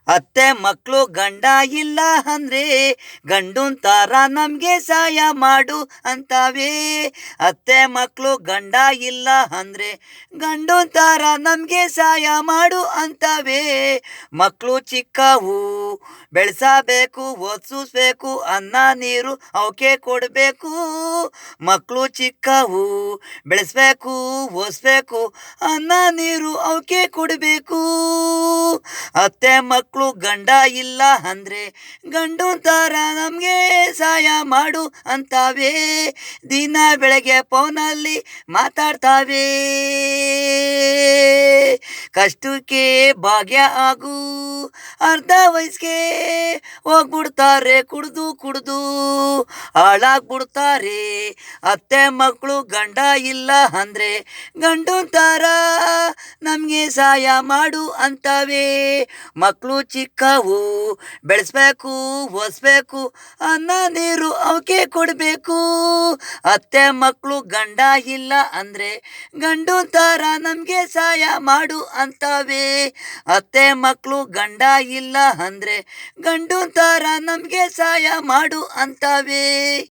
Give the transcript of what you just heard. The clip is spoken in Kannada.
ಅತ್ತೆ ಮಕ್ಕಳು ಗಂಡ ಇಲ್ಲ ಅಂದ್ರೆ ಗಂಡುನ್ ತರ ನಮ್ಗೆ ಸಹಾಯ ಮಾಡು ಅಂತಾವೇ. ಅತ್ತೆ ಮಕ್ಕಳು ಗಂಡ ಇಲ್ಲ ಅಂದ್ರೆ ಗಂಡುನ್ ತರ ನಮ್ಗೆ ಸಹಾಯ ಮಾಡು ಅಂತಾವೇ. ಮಕ್ಕಳು ಚಿಕ್ಕವು ಬೆಳೆಸಬೇಕು ಓದಿಸ್ಬೇಕು, ಅನ್ನ ನೀರು ಅವಕ್ಕೆ ಕೊಡಬೇಕು. ಮಕ್ಕಳು ಚಿಕ್ಕವು ಬೆಳೆಸ್ಬೇಕು ಓದಿಸ್ಬೇಕು, ಅನ್ನ ನೀರು ಅವಕ್ಕೆ ಕೊಡಬೇಕು. ಅತ್ತೆ ಮಕ್ಕಳು ಗಂಡ ಇಲ್ಲ ಅಂದ್ರೆ ಗಂಡು ತರ ನಮಗೆ ಸಹಾಯ ಮಾಡು ಅಂತಾವೇ. ದಿನ ಬೆಳಗ್ಗೆ ಫೋನಲ್ಲಿ ಮಾತಾಡ್ತಾವೆ. ಕಷ್ಟಕ್ಕೆ ಭಾಗ್ಯ ಆಗು, ಅರ್ಧ ವಯಸ್ಸಿಗೆ ಹೋಗ್ಬಿಡ್ತಾರೆ ಕುಡ್ದು ಕುಡ್ದು ಹಾಳಾಗ್ಬಿಡ್ತಾರೆ. ಅತ್ತೆ ಮಕ್ಕಳು ಗಂಡ ಇಲ್ಲ ಅಂದ್ರೆ ಗಂಡು ತರ ನಮಗೆ ಸಹಾಯ ಮಾಡು ಅಂತವೆ. ಮಕ್ಕಳು ಚಿಕ್ಕವು ಬೆಳೆಸ್ಬೇಕು ಓದಿಸ್ಬೇಕು, ಅನ್ನ ನೀರು ಅವಕ್ಕೆ ಕೊಡಬೇಕು. ಅತ್ತೆ ಮಕ್ಕಳು ಗಂಡ ಇಲ್ಲ ಅಂದ್ರೆ ಗಂಡು ತರ ನಮಗೆ ಸಹಾಯ ಮಾಡು ಅಂತವೆ. ಅತ್ತೆ ಮಕ್ಕಳು ಗಂಡ ಇಲ್ಲ ಅಂದ್ರೆ ಗಂಡು ತರ ನಮಗೆ ಸಹಾಯ ಮಾಡು ಅಂತವೆ.